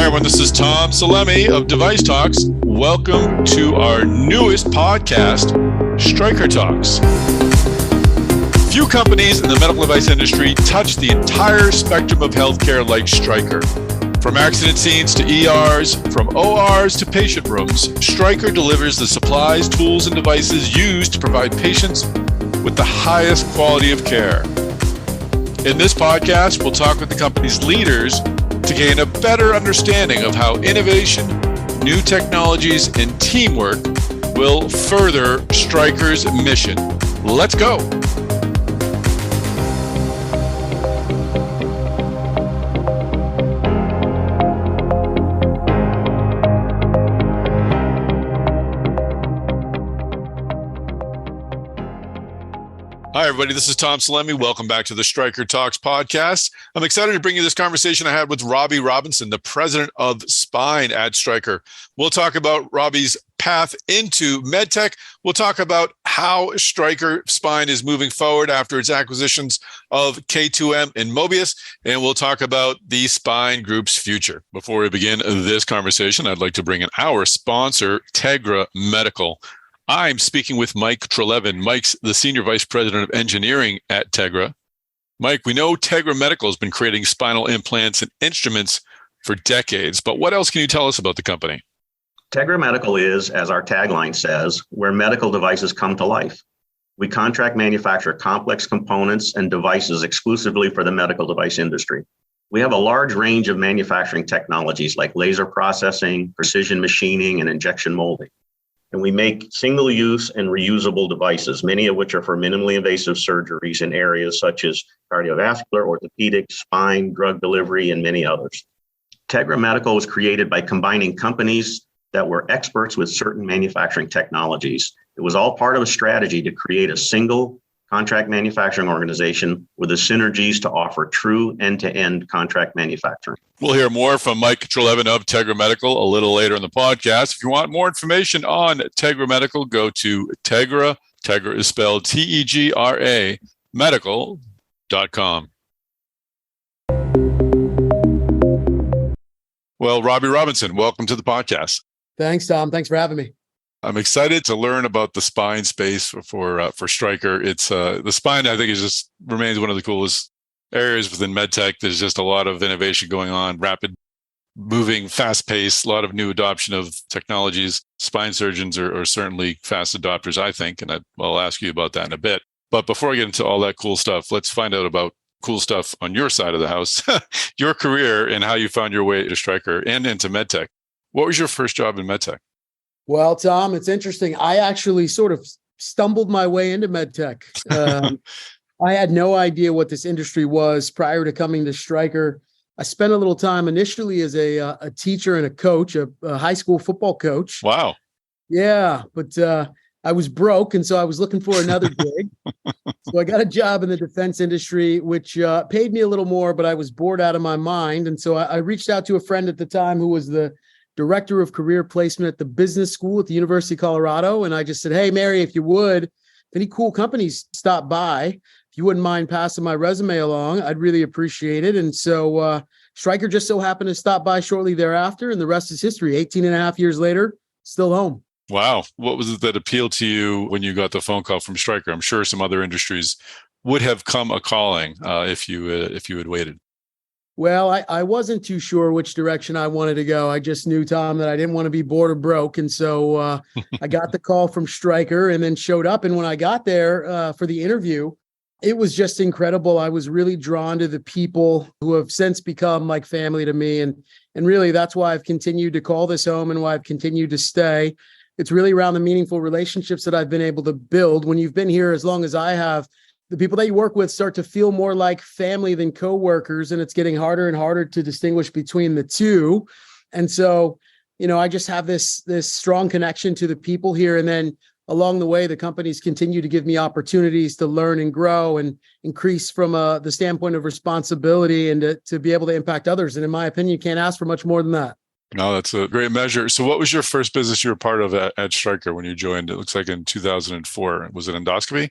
everyone. This is Tom Salemi of Device Talks. Welcome to our newest podcast, StrykerTalks. Few companies in the medical device industry touch the entire spectrum of healthcare like Stryker. From accident scenes to ERs, from ORs to patient rooms, Stryker delivers the supplies, tools, and devices used to provide patients with the highest quality of care. In this podcast, we'll talk with the company's leaders to gain a better understanding of how innovation, new technologies, and teamwork will further Stryker's mission. Let's go. Hi, everybody. This is Tom Salemi. Welcome back to the StrykerTalks Podcast. I'm excited to bring you this conversation I had with Robbie Robinson, the president of Spine at Stryker. We'll talk about Robbie's path into medtech. We'll talk about how Stryker Spine is moving forward after its acquisitions of K2M and Mobius, and we'll talk about the Spine Group's future. Before we begin this conversation, I'd like to bring in our sponsor, Tegra Medical. I'm speaking with Mike Trelevin. Mike's the Senior Vice President of Engineering at Tegra. Mike, we know Tegra Medical has been creating spinal implants and instruments for decades, but what else can you tell us about the company? Tegra Medical is, as our tagline says, where medical devices come to life. We contract manufacture complex components and devices exclusively for the medical device industry. We have a large range of manufacturing technologies like laser processing, precision machining, and injection molding. And we make single-use and reusable devices, many of which are for minimally invasive surgeries in areas such as cardiovascular, orthopedic, spine, drug delivery, and many others. Tegra Medical was created by combining companies that were experts with certain manufacturing technologies. It was all part of a strategy to create a single contract manufacturing organization with the synergies to offer true end-to-end contract manufacturing. We'll hear more from Mike Trelevin of Tegra Medical a little later in the podcast. If you want more information on Tegra Medical, go to Tegra is spelled Tegra, medical.com. Well, Robbie Robinson, welcome to the podcast. Thanks, Tom. Thanks for having me. I'm excited to learn about the spine space for Stryker. It's the spine, I think, remains one of the coolest areas within medtech. There's just a lot of innovation going on, rapid moving, fast paced, a lot of new adoption of technologies. Spine surgeons are certainly fast adopters, I think, and I'll ask you about that in a bit. But before I get into all that cool stuff, let's find out about cool stuff on your side of the house, your career and how you found your way to Stryker and into medtech. What was your first job in medtech? Well, Tom, it's interesting. I actually sort of stumbled my way into medtech. I had no idea what this industry was prior to coming to Stryker. I spent a little time initially as a teacher and a coach, a high school football coach. Wow. Yeah, but I was broke, and so I was looking for another gig. So I got a job in the defense industry, which paid me a little more, but I was bored out of my mind. And so I reached out to a friend at the time who was the director of career placement at the business school at the University of Colorado. And I just said, hey, Mary, if you would, if any cool companies stop by, if you wouldn't mind passing my resume along, I'd really appreciate it. And so Stryker just so happened to stop by shortly thereafter, and the rest is history. 18 and a half years later, still home. Wow. What was it that appealed to you when you got the phone call from Stryker? I'm sure some other industries would have come a calling if you had waited. Well, I wasn't too sure which direction I wanted to go. I just knew, Tom, that I didn't want to be bored or broke. And so I got the call from Stryker and then showed up. And when I got there for the interview, it was just incredible. I was really drawn to the people who have since become like family to me. And really, that's why I've continued to call this home and why I've continued to stay. It's really around the meaningful relationships that I've been able to build. When you've been here as long as I have, the people that you work with start to feel more like family than coworkers, and it's getting harder and harder to distinguish between the two. And so, I just have this strong connection to the people here. And then along the way, the companies continue to give me opportunities to learn and grow and increase from the standpoint of responsibility and to be able to impact others. And in my opinion, you can't ask for much more than that. No, that's a great measure. So what was your first business you were part of at Stryker when you joined? It looks like in 2004. Was it endoscopy?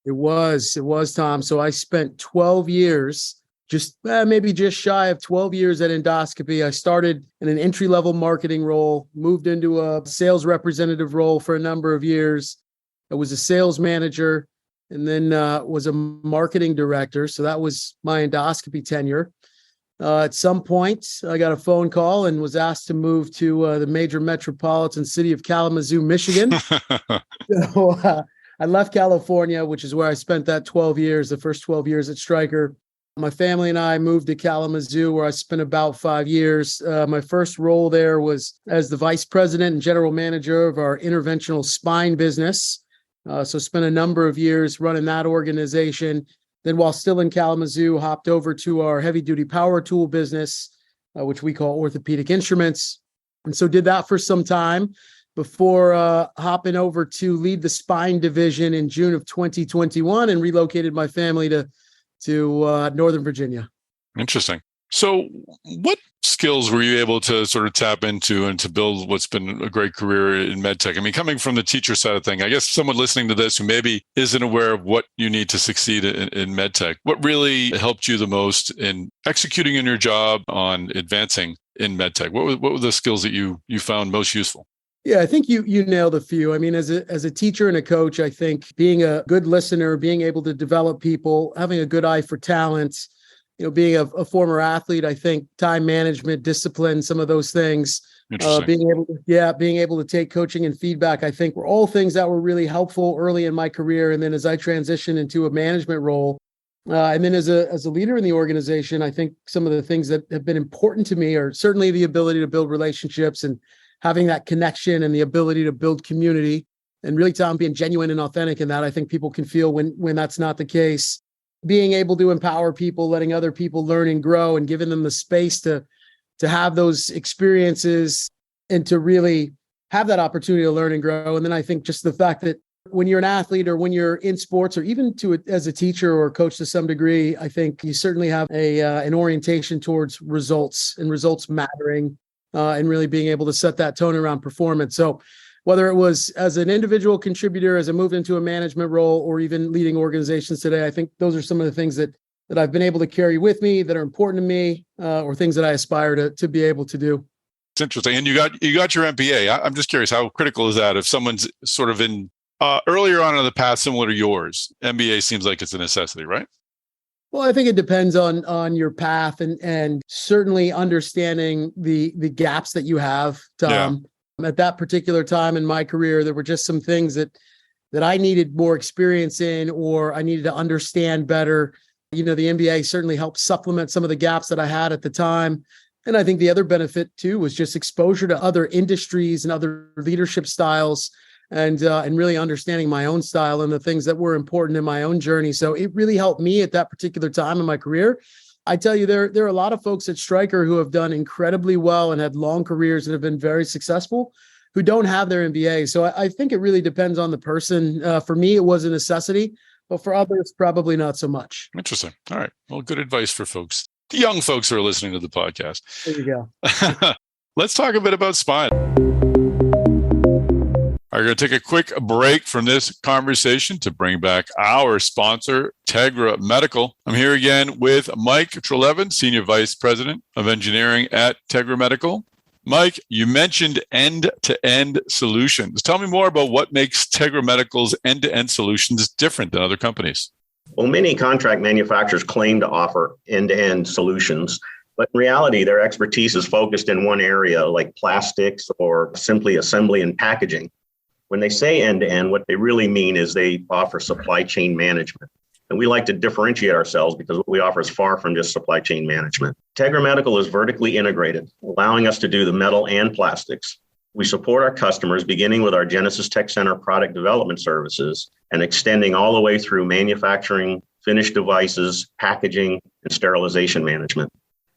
It was, Tom. So I spent 12 years just maybe just shy of 12 years at endoscopy. I started in an entry-level marketing role, moved into a sales representative role for a number of years. I was a sales manager and then was a marketing director. So that was my endoscopy tenure. At some point, I got a phone call and was asked to move to the major metropolitan city of Kalamazoo, Michigan. So I left California, which is where I spent that 12 years, the first 12 years at Stryker. My family and I moved to Kalamazoo, where I spent about 5 years. My first role there was as the vice president and general manager of our interventional spine business. So spent a number of years running that organization. Then while still in Kalamazoo, hopped over to our heavy-duty power tool business, which we call orthopedic instruments. And so did that for some time before hopping over to lead the spine division in June of 2021 and relocated my family to Northern Virginia. Interesting. So what skills were you able to sort of tap into and to build what's been a great career in medtech? I mean, coming from the teacher side of thing, I guess someone listening to this who maybe isn't aware of what you need to succeed in medtech, what really helped you the most in executing in your job on advancing in medtech? What were the skills that you found most useful? Yeah, I think you nailed a few. I mean, as a teacher and a coach, I think being a good listener, being able to develop people, having a good eye for talent, being a former athlete, I think time management, discipline, some of those things, being able to take coaching and feedback, I think were all things that were really helpful early in my career. And then as I transitioned into a management role, and then as a leader in the organization, I think some of the things that have been important to me are certainly the ability to build relationships and having that connection and the ability to build community, and really, Tom, being genuine and authentic in that. I think people can feel when that's not the case. Being able to empower people, letting other people learn and grow, and giving them the space to have those experiences and to really have that opportunity to learn and grow. And then I think just the fact that when you're an athlete or when you're in sports or even as a teacher or coach to some degree, I think you certainly have an orientation towards results and results mattering, and really being able to set that tone around performance. So whether it was as an individual contributor, as I moved into a management role, or even leading organizations today, I think those are some of the things that I've been able to carry with me that are important to me, or things that I aspire to be able to do. It's interesting. And you got your MBA. I'm just curious, how critical is that if someone's sort of in earlier on in the path similar to yours? MBA seems like it's a necessity, right? Well, I think it depends on your path and certainly understanding the gaps that you have, Tom. Yeah. At that particular time in my career, there were just some things that I needed more experience in, or I needed to understand better. The MBA certainly helped supplement some of the gaps that I had at the time. And I think the other benefit too was just exposure to other industries and other leadership styles, and really understanding my own style and the things that were important in my own journey. So it really helped me at that particular time in my career. I tell you, there are a lot of folks at Stryker who have done incredibly well and had long careers and have been very successful who don't have their MBA. So I think it really depends on the person. For me, it was a necessity, but for others, probably not so much. Interesting. All right. Well, good advice for folks, the young folks who are listening to the podcast. There you go. Let's talk a bit about spine. I'm going to take a quick break from this conversation to bring back our sponsor, Tegra Medical. I'm here again with Mike Trelevin, Senior Vice President of Engineering at Tegra Medical. Mike, you mentioned end-to-end solutions. Tell me more about what makes Tegra Medical's end-to-end solutions different than other companies. Well, many contract manufacturers claim to offer end-to-end solutions, but in reality, their expertise is focused in one area, like plastics or simply assembly and packaging. When they say end-to-end, what they really mean is they offer supply chain management. And we like to differentiate ourselves because what we offer is far from just supply chain management. Tegra Medical is vertically integrated, allowing us to do the metal and plastics. We support our customers beginning with our Genesis Tech Center product development services and extending all the way through manufacturing, finished devices, packaging, and sterilization management.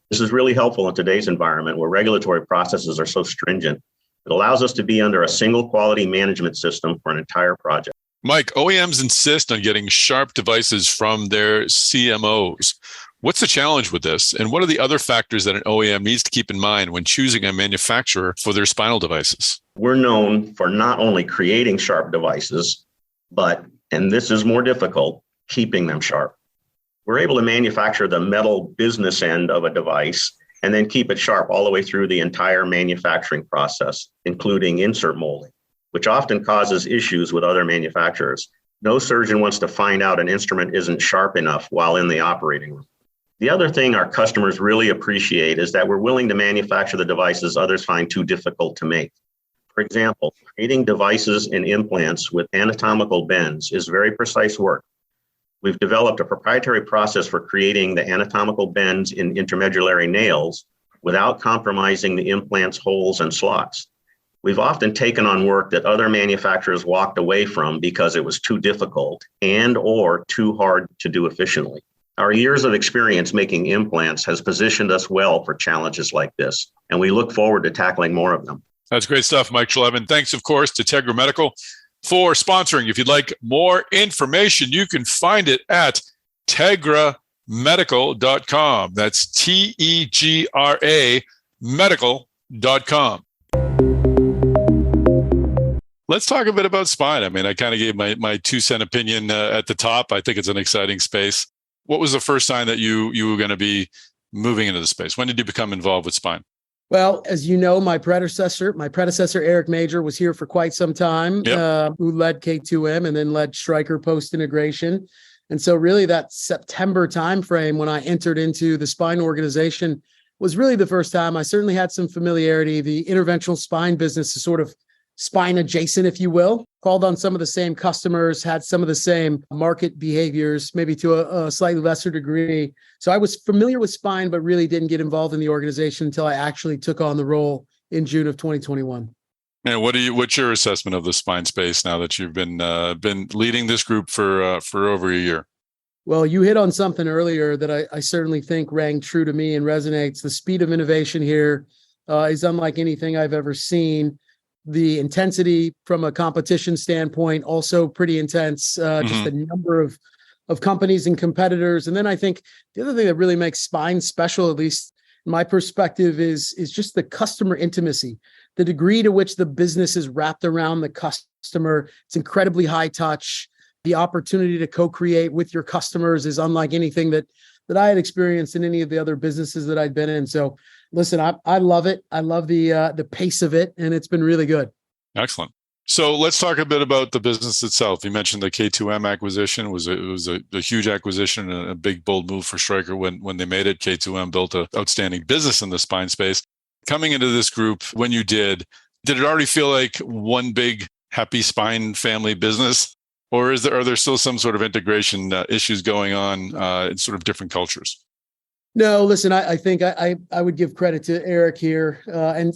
This is really helpful in today's environment where regulatory processes are so stringent. It allows us to be under a single quality management system for an entire project. Mike, OEMs insist on getting sharp devices from their CMOs. What's the challenge with this? And what are the other factors that an OEM needs to keep in mind when choosing a manufacturer for their spinal devices? We're known for not only creating sharp devices, but, and this is more difficult, keeping them sharp. We're able to manufacture the metal business end of a device and then keep it sharp all the way through the entire manufacturing process, including insert molding, which often causes issues with other manufacturers. No surgeon wants to find out an instrument isn't sharp enough while in the operating room. The other thing our customers really appreciate is that we're willing to manufacture the devices others find too difficult to make. For example, creating devices and implants with anatomical bends is very precise work. We've developed a proprietary process for creating the anatomical bends in intermedullary nails without compromising the implant's holes and slots. We've often taken on work that other manufacturers walked away from because it was too difficult and or too hard to do efficiently. Our years of experience making implants has positioned us well for challenges like this, and we look forward to tackling more of them. That's great stuff, Mike Schleben. Thanks, of course, to Tegra Medical for sponsoring. If you'd like more information, you can find it at tegramedical.com. That's TEGRA medical.com. Let's talk a bit about spine. I mean, I kind of gave my 2-cent opinion at the top. I think it's an exciting space. What was the first sign that you were going to be moving into the space? When did you become involved with spine? Well, as you know, my predecessor, Eric Major, was here for quite some time, who led K2M and then led Stryker post-integration. And so really that September timeframe when I entered into the spine organization was really the first time. I certainly had some familiarity. The interventional spine business is sort of spine adjacent, if you will, called on some of the same customers, had some of the same market behaviors, maybe to a slightly lesser degree. So I was familiar with spine, but really didn't get involved in the organization until I actually took on the role in June of 2021. And what's your assessment of the spine space now that you've been leading this group for over a year? Well, you hit on something earlier that I certainly think rang true to me and resonates. The speed of innovation here is unlike anything I've ever seen. The intensity from a competition standpoint, also pretty intense, just the number of companies and competitors. And then I think the other thing that really makes spine special, at least in my perspective, is just the customer intimacy, the degree to which the business is wrapped around the customer. It's incredibly high touch. The opportunity to co-create with your customers is unlike anything that I had experienced in any of the other businesses that I'd been in. So listen, I love it. I love the pace of it, and it's been really good. Excellent. So let's talk a bit about the business itself. You mentioned the K2M acquisition. It was a huge acquisition and a big, bold move for Stryker when they made it. K2M built an outstanding business in the spine space. Coming into this group, when you did it already feel like one big happy spine family business? Or are there still some sort of integration issues going on in sort of different cultures? No, listen, I think I would give credit to Eric here and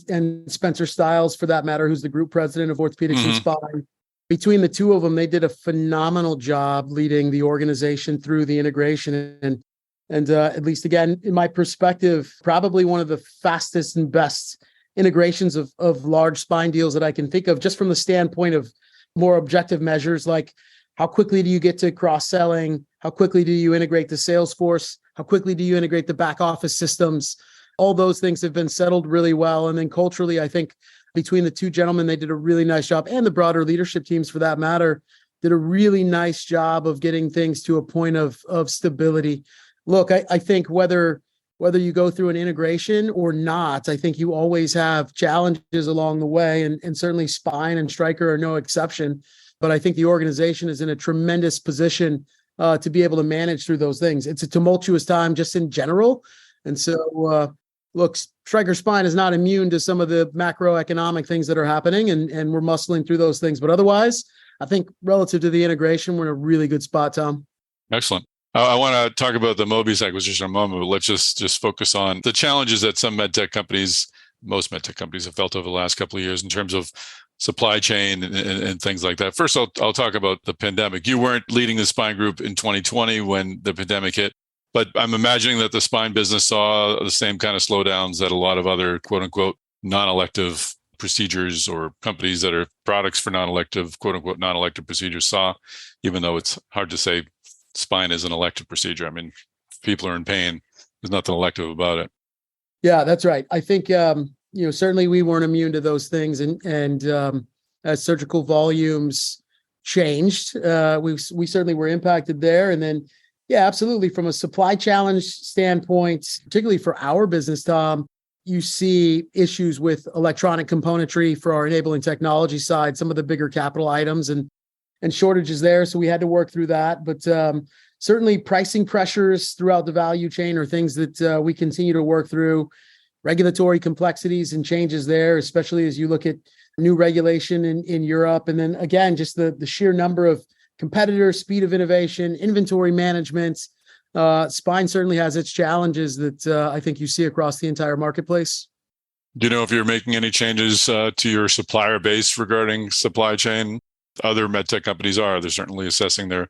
Spencer Stiles, for that matter, who's the group president of orthopedics and spine. Between the two of them, they did a phenomenal job leading the organization through the integration. And at least, again, in my perspective, probably one of the fastest and best integrations of large spine deals that I can think of, just from the standpoint of more objective measures, like how quickly do you get to cross-selling? How quickly do you integrate the sales force? How quickly do you integrate the back office systems? All those things have been settled really well. And then culturally, I think between the two gentlemen, they did a really nice job, and the broader leadership teams for that matter, did a really nice job of getting things to a point of stability. Look, I think whether you go through an integration or not, I think you always have challenges along the way, and certainly Spine and Stryker are no exception. But I think the organization is in a tremendous position to be able to manage through those things. It's a tumultuous time just in general. And so, look, Stryker Spine is not immune to some of the macroeconomic things that are happening, and we're muscling through those things. But otherwise, I think relative to the integration, we're in a really good spot, Tom. Excellent. I want to talk about the Mobius acquisition in a moment, but let's just focus on the challenges that some medtech companies, most medtech companies, have felt over the last couple of years in terms of supply chain and things like that. First, I'll talk about the pandemic. You weren't leading the spine group in 2020 when the pandemic hit, but I'm imagining that the spine business saw the same kind of slowdowns that a lot of other quote unquote non-elective procedures or companies that are products for non-elective, quote unquote, non-elective procedures saw, even though it's hard to say spine is an elective procedure. I mean, if people are in pain, there's nothing elective about it. Yeah, that's right. I think, certainly we weren't immune to those things. And as surgical volumes changed, we certainly were impacted there. And then, Yeah, absolutely. From a supply challenge standpoint, particularly for our business, Tom, you see issues with electronic componentry for our enabling technology side, some of the bigger capital items and shortages there. So we had to work through that. But certainly pricing pressures throughout the value chain are things that we continue to work through. Regulatory complexities and changes there, especially as you look at new regulation in Europe. And then again, just the sheer number of competitors, speed of innovation, inventory management. Spine certainly has its challenges that I think you see across the entire marketplace. Do you know if you're making any changes to your supplier base regarding supply chain? Other medtech companies are. They're certainly assessing their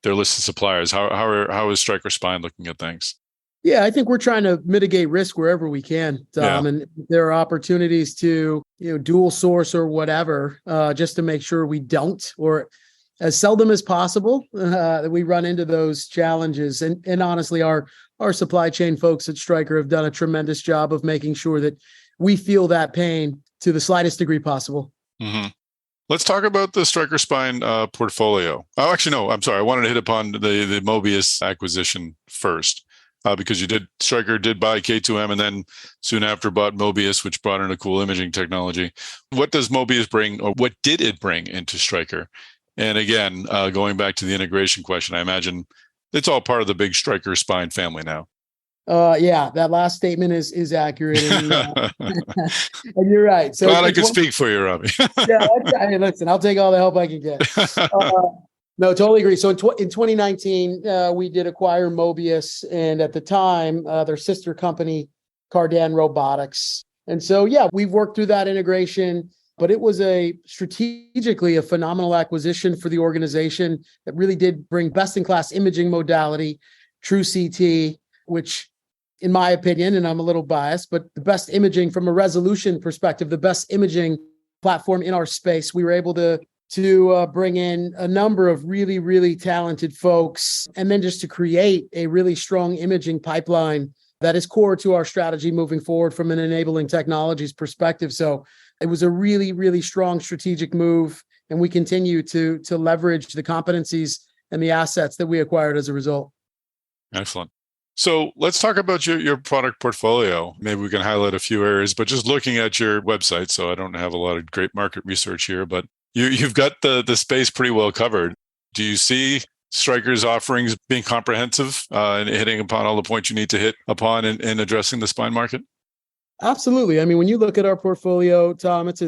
list of suppliers. How is Stryker Spine looking at things? Yeah, I think we're trying to mitigate risk wherever we can, Tom. Yeah. And there are opportunities to dual source or whatever, just to make sure we don't, or as seldom as possible, that we run into those challenges. And honestly, our supply chain folks at Stryker have done a tremendous job of making sure that we feel that pain to the slightest degree possible. Mm-hmm. Let's talk about the Stryker Spine portfolio. Oh, actually, no, I'm sorry. I wanted to hit upon the Mobius acquisition first, because Stryker did buy K2M and then soon after bought Mobius, which brought in a cool imaging technology. What does Mobius bring, or what did it bring into Stryker? And again, going back to the integration question, I imagine it's all part of the big Stryker Spine family now. Yeah, that last statement is accurate, and, and you're right. So glad I could speak for you, Robbie. Yeah, hey, listen, I'll take all the help I can get. No, totally agree. So in 2019, we did acquire Mobius, and at the time, their sister company, Cardan Robotics. And so, yeah, we've worked through that integration. But it was strategically a phenomenal acquisition for the organization that really did bring best-in-class imaging modality, true CT, which in my opinion, and I'm a little biased, but the best imaging from a resolution perspective, the best imaging platform in our space. We were able to bring in a number of really, really talented folks, and then just to create a really strong imaging pipeline that is core to our strategy moving forward from an enabling technologies perspective. So it was a really, really strong strategic move, and we continue to leverage the competencies and the assets that we acquired as a result. Excellent. So let's talk about your product portfolio. Maybe we can highlight a few areas, but just looking at your website, so I don't have a lot of great market research here, but you've got the space pretty well covered. Do you see Stryker's offerings being comprehensive and hitting upon all the points you need to hit upon in addressing the spine market? Absolutely. I mean, when you look at our portfolio, Tom, it's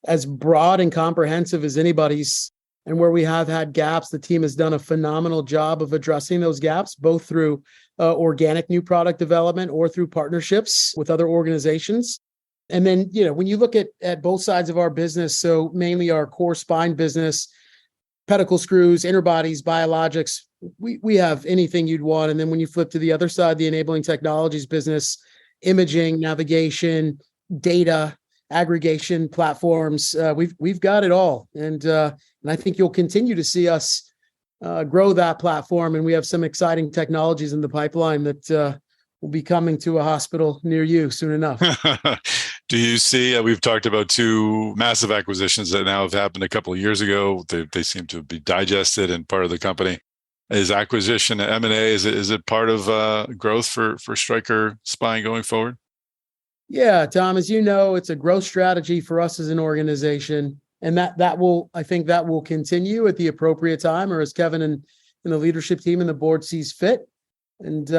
as broad and comprehensive as anybody's. And where we have had gaps, the team has done a phenomenal job of addressing those gaps, both through organic new product development or through partnerships with other organizations. And then, when you look at both sides of our business, so mainly our core spine business, pedicle screws, interbodies, biologics, we have anything you'd want. And then when you flip to the other side, the enabling technologies business, imaging, navigation, data, aggregation platforms, we've got it all. And I think you'll continue to see us grow that platform. And we have some exciting technologies in the pipeline that will be coming to a hospital near you soon enough. Do you see, we've talked about two massive acquisitions that now have happened a couple of years ago. They seem to be digested and part of the company. Is acquisition, M&A, is it part of growth for Stryker Spine going forward? Yeah, Tom, as you know, it's a growth strategy for us as an organization. And I think that will continue at the appropriate time, or as Kevin and the leadership team and the board sees fit. And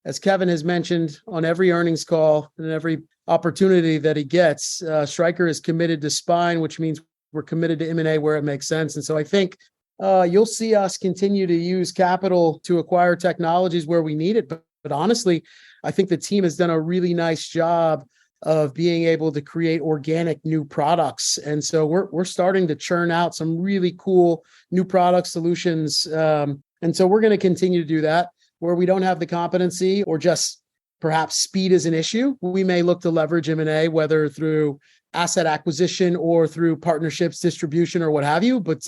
as Kevin has mentioned on every earnings call and every opportunity that he gets, Stryker is committed to spine, which means we're committed to M&A where it makes sense. And so I think you'll see us continue to use capital to acquire technologies where we need it. But honestly, I think the team has done a really nice job of being able to create organic new products. And so we're starting to churn out some really cool new product solutions. And so we're going to continue to do that. Where we don't have the competency or just perhaps speed is an issue, we may look to leverage M&A, whether through asset acquisition or through partnerships, distribution, or what have you. But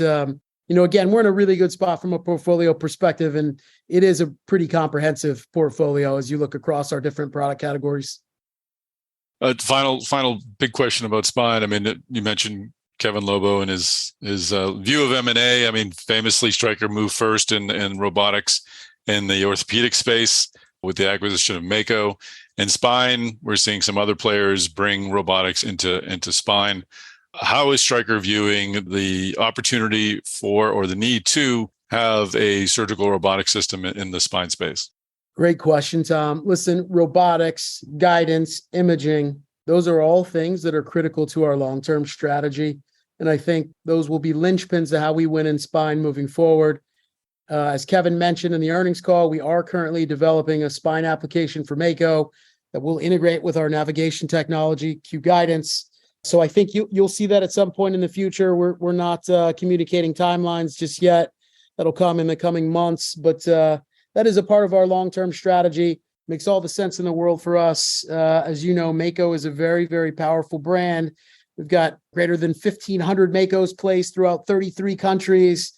again, we're in a really good spot from a portfolio perspective, and it is a pretty comprehensive portfolio as you look across our different product categories. Final big question about spine. I mean, you mentioned Kevin Lobo and his view of M&A. I mean, famously, Stryker moved first in robotics in the orthopedic space with the acquisition of Mako. In spine, we're seeing some other players bring robotics into spine. How is Stryker viewing the opportunity for or the need to have a surgical robotic system in the spine space? Great question, Tom. Listen, robotics, guidance, imaging, those are all things that are critical to our long-term strategy. And I think those will be linchpins to how we win in spine moving forward. As Kevin mentioned in the earnings call, we are currently developing a spine application for Mako that will integrate with our navigation technology, Q Guidance. So I think you'll see that at some point in the future. We're not communicating timelines just yet. That'll come in the coming months, but that is a part of our long-term strategy. Makes all the sense in the world for us. As you know, Mako is a very, very powerful brand. We've got greater than 1,500 Makos placed throughout 33 countries.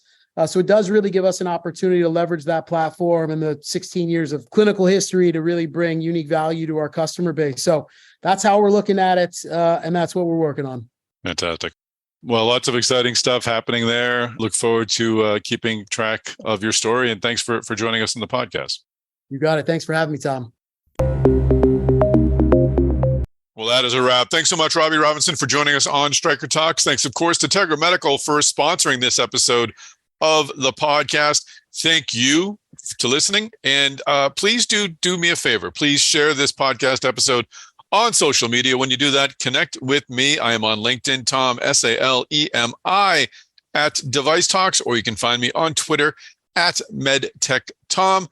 So it does really give us an opportunity to leverage that platform and the 16 years of clinical history to really bring unique value to our customer base. So that's how we're looking at it, and that's what we're working on. Fantastic. Well, lots of exciting stuff happening there. Look forward to keeping track of your story, and thanks for joining us on the podcast. You got it. Thanks for having me, Tom. Well, that is a wrap. Thanks so much, Robbie Robinson, for joining us on Stryker Talks. Thanks, of course, to Tegra Medical for sponsoring this episode of the podcast. Thank you to listening. And please do me a favor. Please share this podcast episode on social media. When you do that, connect with me. I am on LinkedIn, Tom, SALEMI, at Device Talks, or you can find me on Twitter at MedTechTom.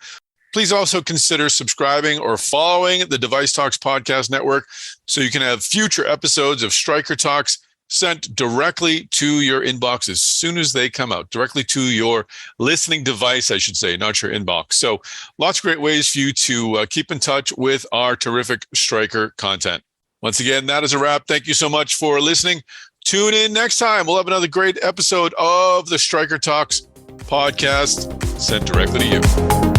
Please also consider subscribing or following the Device Talks podcast network so you can have future episodes of Stryker Talks sent directly to your inbox as soon as they come out, directly to your listening device, I should say, not your inbox. So lots of great ways for you to keep in touch with our terrific Stryker content. Once again, that is a wrap. Thank you so much for listening. Tune in next time. We'll have another great episode of the Stryker Talks podcast sent directly to you.